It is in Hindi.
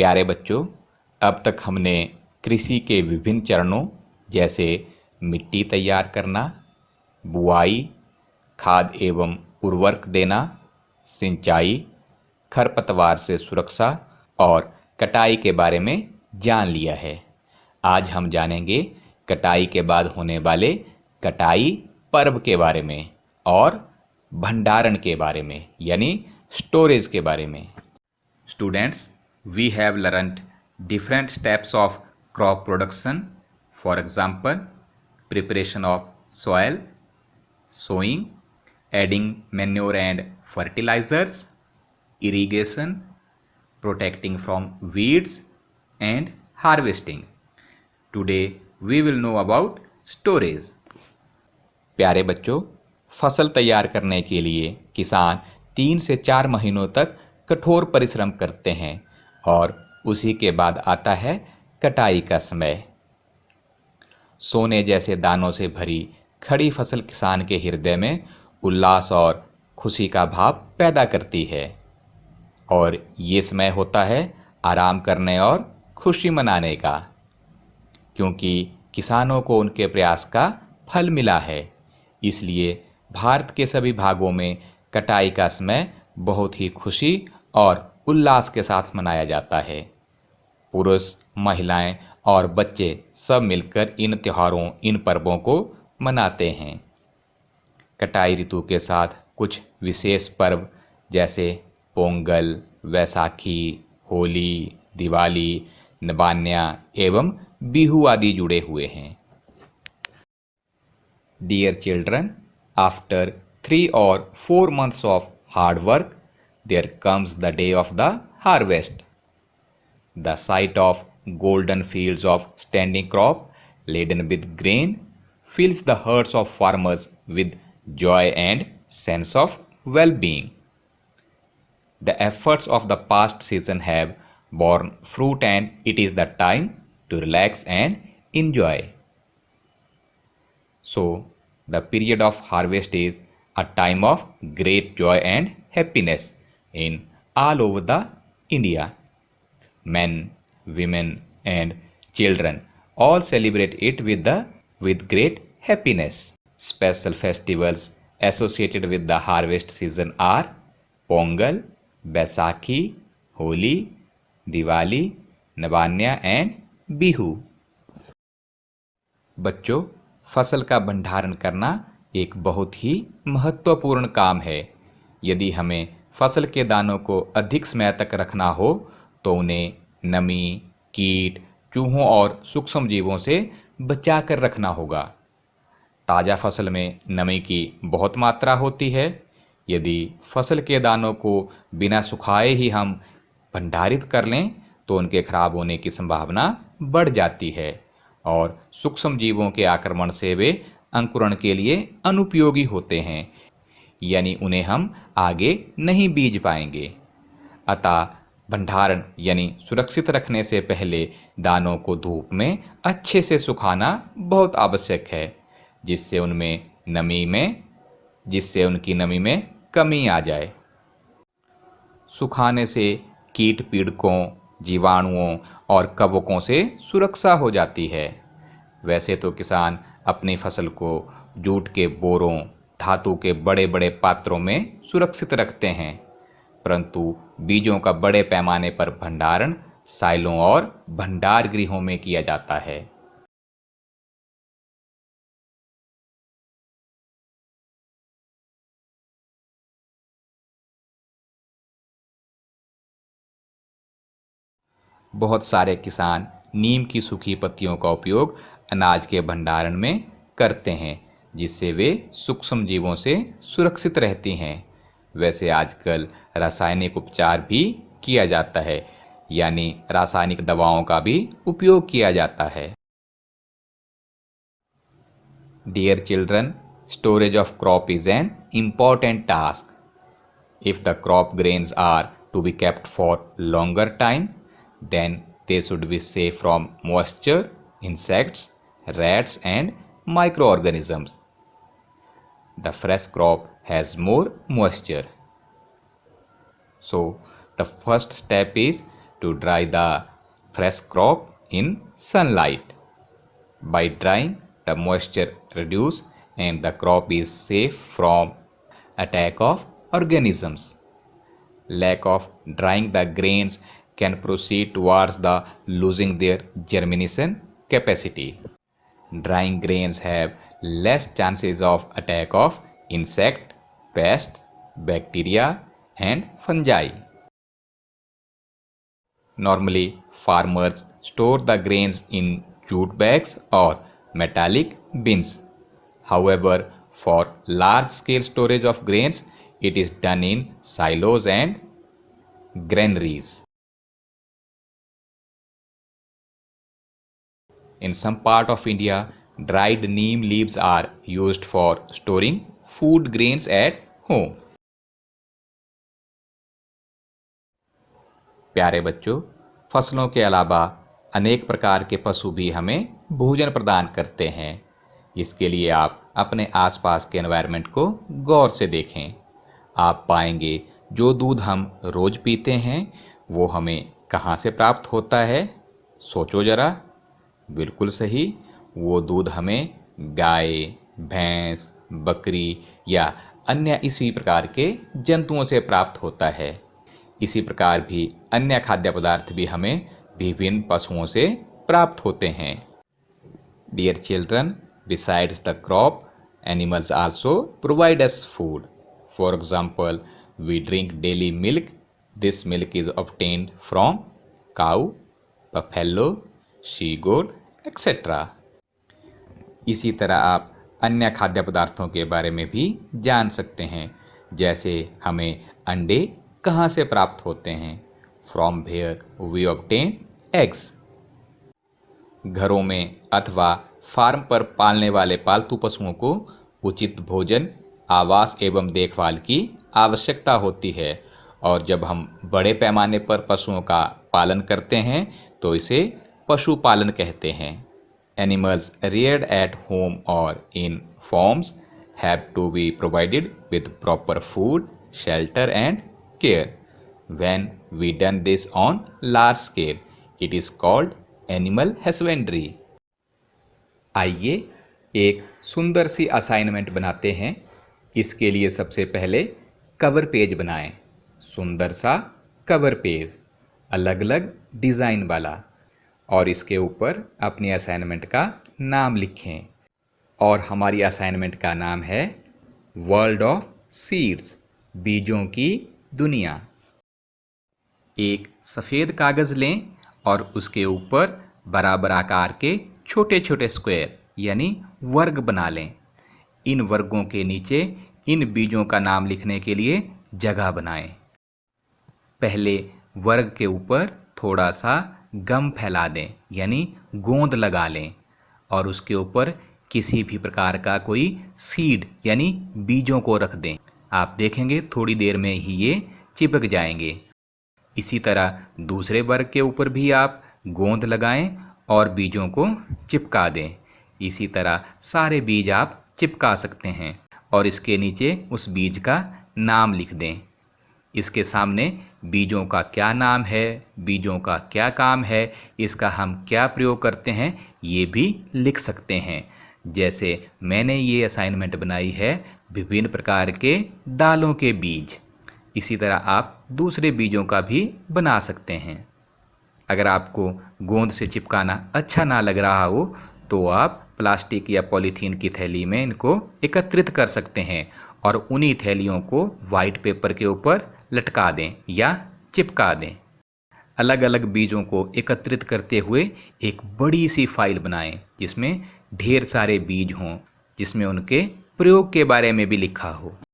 प्यारे बच्चों, अब तक हमने कृषि के विभिन्न चरणों जैसे मिट्टी तैयार करना, बुआई, खाद एवं उर्वरक देना, सिंचाई, खरपतवार से सुरक्षा और कटाई के बारे में जान लिया है। आज हम जानेंगे कटाई के बाद होने वाले कटाई पर्व के बारे में और भंडारण के बारे में यानी स्टोरेज के बारे में। Students, we have learned different steps of crop production. For example, preparation of soil, sowing, adding manure and fertilizers, irrigation, protecting from weeds, and harvesting. Today we will know about storage. प्यारे बच्चों, फसल तैयार करने के लिए किसान 3 से 4 महीनों तक कठोर परिश्रम करते हैं और उसी के बाद आता है कटाई का समय। सोने जैसे दानों से भरी खड़ी फसल किसान के हृदय में उल्लास और खुशी का भाव पैदा करती है और ये समय होता है आराम करने और खुशी मनाने का, क्योंकि किसानों को उनके प्रयास का फल मिला है। इसलिए भारत के सभी भागों में कटाई का समय बहुत ही खुशी और उल्लास के साथ मनाया जाता है। पुरुष, महिलाएं और बच्चे सब मिलकर इन त्योहारों, इन पर्वों को मनाते हैं। कटाई ऋतु के साथ कुछ विशेष पर्व जैसे पोंगल, वैसाखी, होली, दिवाली, नबान्या एवं बिहू आदि जुड़े हुए हैं। Dear children, after 3 or 4 months of hard work, there comes the day of the harvest. The sight of golden fields of standing crop laden with grain fills the hearts of farmers with joy and sense of well-being. The efforts of the past season have borne fruit and it is the time to relax and enjoy. So, the period of harvest is a time of great joy and happiness in all over the India. Men, women and children all celebrate it with great happiness. Special festivals associated with the harvest season are Pongal, Baisakhi, Holi, Diwali, Nabanya and Bihu. बच्चों, फसल का भंडारण करना एक बहुत ही महत्वपूर्ण काम है। यदि हमें फसल के दानों को अधिक समय तक रखना हो तो उन्हें नमी, कीट, चूहों और सूक्ष्म जीवों से बचा कर रखना होगा। ताज़ा फसल में नमी की बहुत मात्रा होती है। यदि फसल के दानों को बिना सुखाए ही हम भंडारित कर लें तो उनके खराब होने की संभावना बढ़ जाती है और सूक्ष्म जीवों के आक्रमण से वे अंकुरण के लिए अनुपयोगी होते हैं, यानी उन्हें हम आगे नहीं बीज पाएंगे। अतः भंडारण यानी सुरक्षित रखने से पहले दानों को धूप में अच्छे से सुखाना बहुत आवश्यक है, जिससे उनकी नमी में कमी आ जाए। सुखाने से कीट पीड़कों, जीवाणुओं और कवकों से सुरक्षा हो जाती है। वैसे तो किसान अपनी फसल को जूट के बोरों, धातु के बड़े बड़े पात्रों में सुरक्षित रखते हैं, परंतु बीजों का बड़े पैमाने पर भंडारण साइलों और भंडार गृहों में किया जाता है। बहुत सारे किसान नीम की सूखी पत्तियों का उपयोग अनाज के भंडारण में करते हैं, जिससे वे सूक्ष्म जीवों से सुरक्षित रहती हैं। वैसे आजकल रासायनिक उपचार भी किया जाता है, यानी रासायनिक दवाओं का भी उपयोग किया जाता है। Dear children, storage of crop is an important task. If the crop grains are to be kept for longer time, then they should be safe from moisture, insects, rats and microorganisms. The fresh crop has more moisture. So, the first step is to dry the fresh crop in sunlight. By drying, the moisture reduces and the crop is safe from attack of organisms. Lack of drying, the grains can proceed towards the losing their germination capacity. Drying grains have less chances of attack of insect, pest, bacteria and fungi. Normally, farmers store the grains in jute bags or metallic bins. However, for large-scale storage of grains, it is done in silos and granaries. In some part of India, dried neem leaves are used for storing food grains at home. प्यारे बच्चों, फसलों के अलावा अनेक प्रकार के पशु भी हमें भोजन प्रदान करते हैं। इसके लिए आप अपने आसपास के एनवायरनमेंट को गौर से देखें। आप पाएंगे जो दूध हम रोज पीते हैं वो हमें कहाँ से प्राप्त होता है? सोचो जरा। बिल्कुल सही, वो दूध हमें गाय, भैंस, बकरी या अन्य इसी प्रकार के जंतुओं से प्राप्त होता है। इसी प्रकार भी अन्य खाद्य पदार्थ भी हमें विभिन्न पशुओं से प्राप्त होते हैं। Dear children, besides the crop, animals also provide us food. For example, we drink daily milk. This milk is obtained from cow, buffalo, she-goat, etc. इसी तरह आप अन्य खाद्य पदार्थों के बारे में भी जान सकते हैं, जैसे हमें अंडे कहाँ से प्राप्त होते हैं? From where we obtain eggs. घरों में अथवा फार्म पर पालने वाले पालतू पशुओं को उचित भोजन, आवास एवं देखभाल की आवश्यकता होती है और जब हम बड़े पैमाने पर पशुओं का पालन करते हैं तो इसे पशुपालन कहते हैं। Animals reared at home or in farms have to be provided with proper food, shelter and care. When we done this on large scale, it is called animal husbandry. आइए एक सुंदर सी असाइनमेंट बनाते हैं। इसके लिए सबसे पहले कवर पेज बनाएं। सुंदर सा कवर पेज, अलग अलग डिज़ाइन वाला, और इसके ऊपर अपनी असाइनमेंट का नाम लिखें। और हमारी असाइनमेंट का नाम है वर्ल्ड ऑफ सीड्स, बीजों की दुनिया। एक सफ़ेद कागज़ लें और उसके ऊपर बराबर आकार के छोटे छोटे स्क्वायर यानी वर्ग बना लें। इन वर्गों के नीचे इन बीजों का नाम लिखने के लिए जगह बनाएं। पहले वर्ग के ऊपर थोड़ा सा गम फैला दें यानी गोंद लगा लें और उसके ऊपर किसी भी प्रकार का कोई सीड यानी बीजों को रख दें। आप देखेंगे थोड़ी देर में ही ये चिपक जाएंगे। इसी तरह दूसरे वर्ग के ऊपर भी आप गोंद लगाएं और बीजों को चिपका दें। इसी तरह सारे बीज आप चिपका सकते हैं और इसके नीचे उस बीज का नाम लिख दें। इसके सामने बीजों का क्या नाम है, बीजों का क्या काम है, इसका हम क्या प्रयोग करते हैं, ये भी लिख सकते हैं। जैसे मैंने ये असाइनमेंट बनाई है विभिन्न प्रकार के दालों के बीज। इसी तरह आप दूसरे बीजों का भी बना सकते हैं। अगर आपको गोंद से चिपकाना अच्छा ना लग रहा हो तो आप प्लास्टिक या पॉलीथीन की थैली में इनको एकत्रित कर सकते हैं और उन्हीं थैलियों को वाइट पेपर के ऊपर लटका दें या चिपका दें। अलग अलग बीजों को एकत्रित करते हुए एक बड़ी सी फाइल बनाएं जिसमें ढेर सारे बीज हों, जिसमें उनके प्रयोग के बारे में भी लिखा हो।